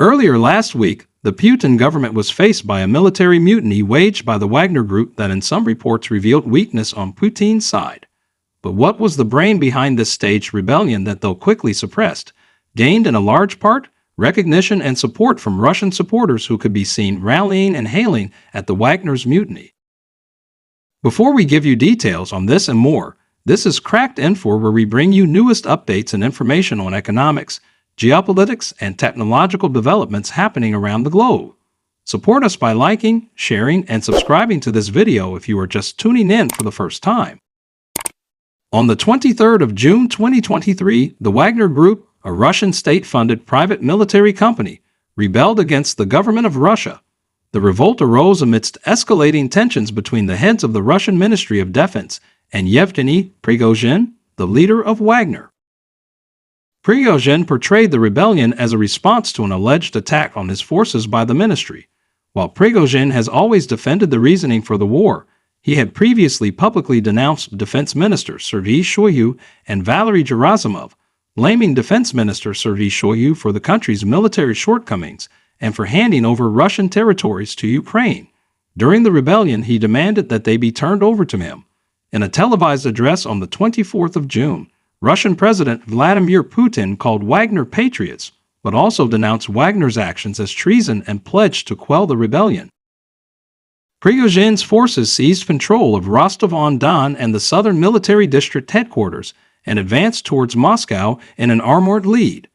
Earlier last week, the Putin government was faced by a military mutiny waged by the Wagner Group that in some reports revealed weakness on Putin's side. But what was the brain behind this staged rebellion that, though quickly suppressed, gained in a large part recognition and support from Russian supporters who could be seen rallying and hailing at the Wagner's mutiny? Before we give you details on this and more, this is Cracked Info, where we bring you newest updates and information on economics, geopolitics, and technological developments happening around the globe. Support us by liking, sharing, and subscribing to this video if you are just tuning in for the first time. On the 23rd of June 2023, the Wagner Group, a Russian state-funded private military company, rebelled against the government of Russia. The revolt arose amidst escalating tensions between the heads of the Russian Ministry of Defense and Yevgeny Prigozhin, the leader of Wagner. Prigozhin portrayed the rebellion as a response to an alleged attack on his forces by the ministry. While Prigozhin has always defended the reasoning for the war, he had previously publicly denounced Defense Minister Sergei Shoigu and Valery Gerasimov, blaming Defense Minister Sergei Shoigu for the country's military shortcomings and for handing over Russian territories to Ukraine. During the rebellion, he demanded that they be turned over to him. In a televised address on the 24th of June, Russian President Vladimir Putin called Wagner patriots, but also denounced Wagner's actions as treason and pledged to quell the rebellion. Prigozhin's forces seized control of Rostov-on-Don and the southern military district headquarters and advanced towards Moscow in an armored lead.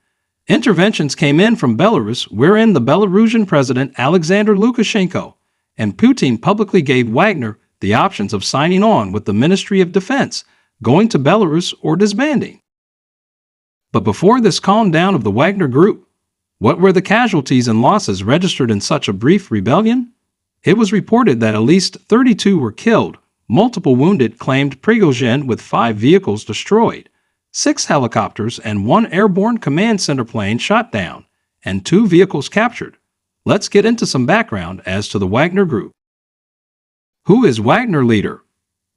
Interventions came in from Belarus, wherein the Belarusian President Alexander Lukashenko and Putin publicly gave Wagner the options of signing on with the Ministry of Defense, going to Belarus, or disbanding. But before this calm down of the Wagner Group, what were the casualties and losses registered in such a brief rebellion? It was reported that at least 32 were killed, multiple wounded, claimed Prigozhin, with 5 vehicles destroyed, 6 helicopters and 1 airborne command center plane shot down, and 2 vehicles captured. Let's get into some background as to the Wagner Group. Who is Wagner leader?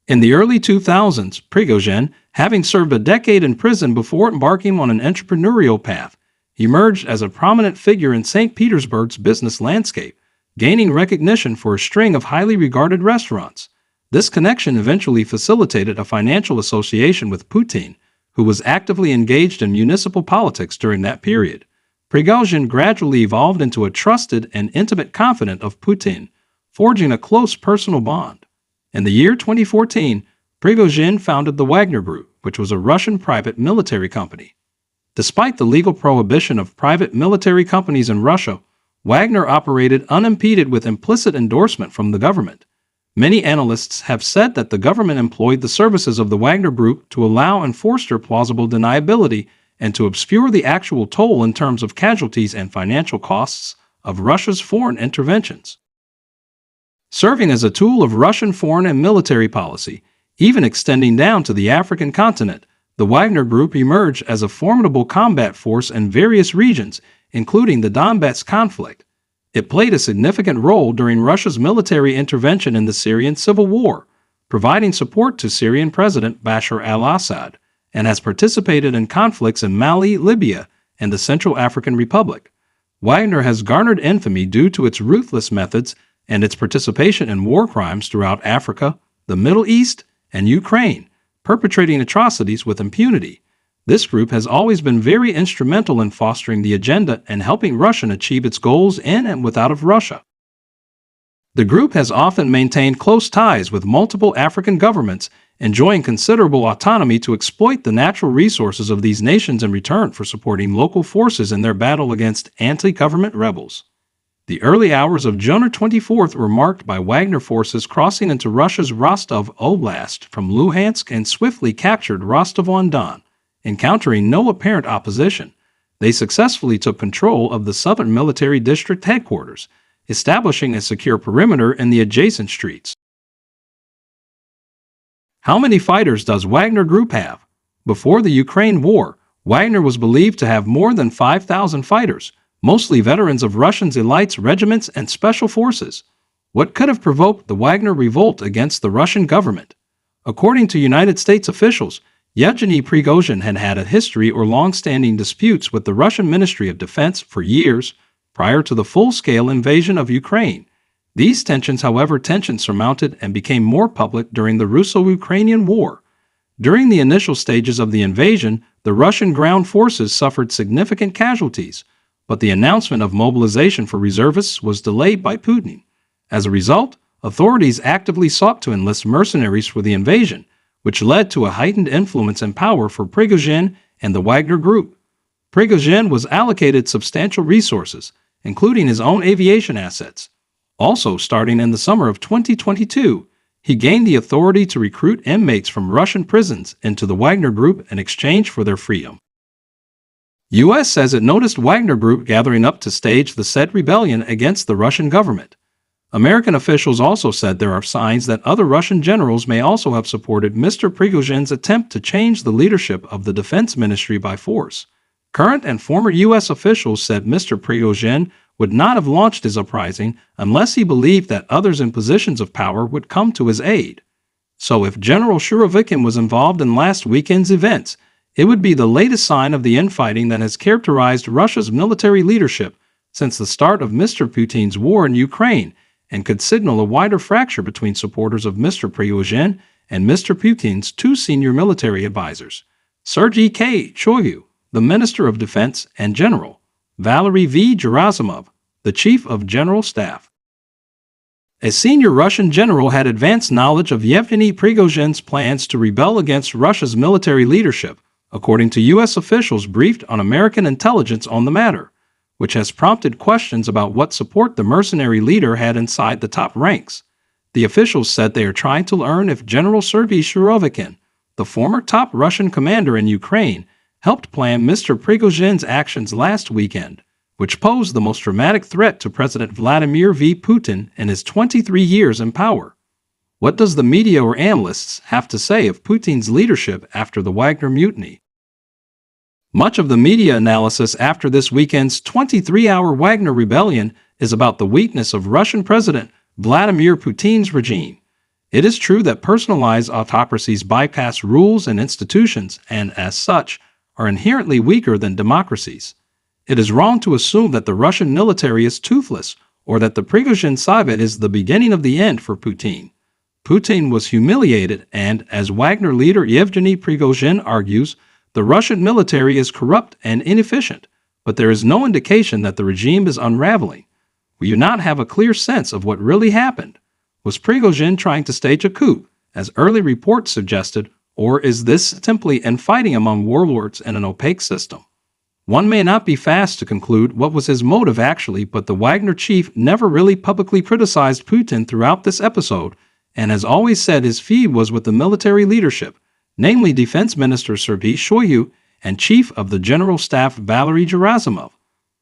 In the early 2000s, Prigozhin, having served a decade in prison before embarking on an entrepreneurial path, emerged as a prominent figure in St. Petersburg's business landscape, gaining recognition for a string of highly regarded restaurants. This connection eventually facilitated a financial association with Putin, who was actively engaged in municipal politics during that period. Prigozhin gradually evolved into a trusted and intimate confidant of Putin, forging a close personal bond. In the year 2014, Prigozhin founded the Wagner Group, which was a Russian private military company. Despite the legal prohibition of private military companies in Russia, Wagner operated unimpeded with implicit endorsement from the government. Many analysts have said that the government employed the services of the Wagner Group to allow and foster plausible deniability and to obscure the actual toll in terms of casualties and financial costs of Russia's foreign interventions. Serving as a tool of Russian foreign and military policy, even extending down to the African continent, the Wagner Group emerged as a formidable combat force in various regions, including the Donbass conflict. It played a significant role during Russia's military intervention in the Syrian civil war, providing support to Syrian President Bashar al-Assad, and has participated in conflicts in Mali, Libya, and the Central African Republic. Wagner has garnered infamy due to its ruthless methods and its participation in war crimes throughout Africa, the Middle East, and Ukraine, perpetrating atrocities with impunity. This group has always been very instrumental in fostering the agenda and helping Russia achieve its goals in and without of Russia. The group has often maintained close ties with multiple African governments, enjoying considerable autonomy to exploit the natural resources of these nations in return for supporting local forces in their battle against anti-government rebels. The early hours of June 24th were marked by Wagner forces crossing into Russia's Rostov Oblast from Luhansk and swiftly captured Rostov-on-Don. Encountering no apparent opposition, they successfully took control of the southern military district headquarters, establishing a secure perimeter in the adjacent streets. How many fighters does Wagner Group have? Before the Ukraine war, Wagner was believed to have more than 5,000 fighters, mostly veterans of Russia's elites, regiments, and special forces. What could have provoked the Wagner revolt against the Russian government? According to United States officials, Yevgeny Prigozhin had had a history or long-standing disputes with the Russian Ministry of Defense for years, prior to the full-scale invasion of Ukraine. These tensions, however, surmounted and became more public during the Russo-Ukrainian War. During the initial stages of the invasion, the Russian ground forces suffered significant casualties, but the announcement of mobilization for reservists was delayed by Putin. As a result, authorities actively sought to enlist mercenaries for the invasion, which led to a heightened influence and power for Prigozhin and the Wagner Group. Prigozhin was allocated substantial resources, including his own aviation assets. Also, starting in the summer of 2022, he gained the authority to recruit inmates from Russian prisons into the Wagner Group in exchange for their freedom. U.S. says it noticed Wagner Group gathering up to stage the said rebellion against the Russian government. American officials also said there are signs that other Russian generals may also have supported Mr. Prigozhin's attempt to change the leadership of the Defense Ministry by force. Current and former U.S. officials said Mr. Prigozhin would not have launched his uprising unless he believed that others in positions of power would come to his aid. So if General Shoigu was involved in last weekend's events, it would be the latest sign of the infighting that has characterized Russia's military leadership since the start of Mr. Putin's war in Ukraine, and could signal a wider fracture between supporters of Mr. Prigozhin and Mr. Putin's two senior military advisors, Sergei Shoigu, the Minister of Defense, and General Valery V. Gerasimov, the Chief of General Staff. A senior Russian general had advanced knowledge of Yevgeny Prigozhin's plans to rebel against Russia's military leadership, according to U.S. officials briefed on American intelligence on the matter, which has prompted questions about what support the mercenary leader had inside the top ranks. The officials said they are trying to learn if General Sergei Shoigu, the former top Russian commander in Ukraine, helped plan Mr. Prigozhin's actions last weekend, which posed the most dramatic threat to President Vladimir Putin in his 23 years in power. What does the media or analysts have to say of Putin's leadership after the Wagner mutiny? Much of the media analysis after this weekend's 23-hour Wagner rebellion is about the weakness of Russian President Vladimir Putin's regime. It is true that personalized autocracies bypass rules and institutions and, as such, are inherently weaker than democracies. It is wrong to assume that the Russian military is toothless or that the Prigozhin saga is the beginning of the end for Putin. Putin was humiliated and, as Wagner leader Yevgeny Prigozhin argues, the Russian military is corrupt and inefficient, but there is no indication that the regime is unraveling. We do not have a clear sense of what really happened. Was Prigozhin trying to stage a coup, as early reports suggested, or is this simply infighting among warlords in an opaque system? One may not be fast to conclude what was his motive actually, but the Wagner chief never really publicly criticized Putin throughout this episode, and has always said his feud was with the military leadership, namely Defense Minister Sergei Shoigu and Chief of the General Staff Valery Gerasimov.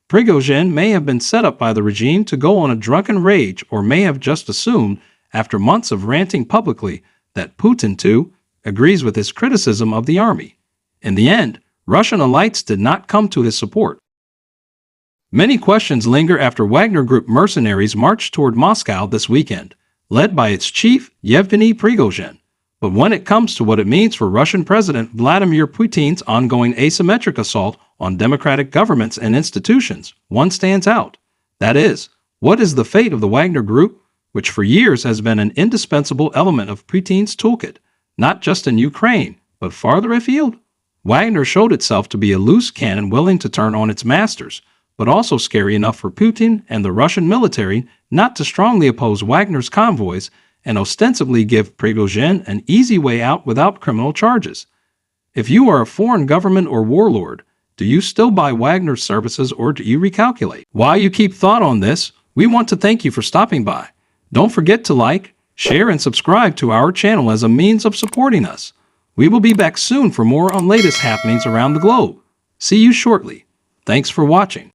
Prigozhin may have been set up by the regime to go on a drunken rage, or may have just assumed, after months of ranting publicly, that Putin, too, agrees with his criticism of the army. In the end, Russian elites did not come to his support. Many questions linger after Wagner Group mercenaries marched toward Moscow this weekend, led by its chief, Yevgeny Prigozhin. But when it comes to what it means for Russian President Vladimir Putin's ongoing asymmetric assault on democratic governments and institutions, one stands out. That is, what is the fate of the Wagner Group, which for years has been an indispensable element of Putin's toolkit, not just in Ukraine, but farther afield? Wagner showed itself to be a loose cannon willing to turn on its masters, but also scary enough for Putin and the Russian military not to strongly oppose Wagner's convoys and ostensibly give Prigozhin an easy way out without criminal charges. If you are a foreign government or warlord, do you still buy Wagner's services or do you recalculate? While you keep thought on this, we want to thank you for stopping by. Don't forget to like, share, and subscribe to our channel as a means of supporting us. We will be back soon for more on latest happenings around the globe. See you shortly. Thanks for watching.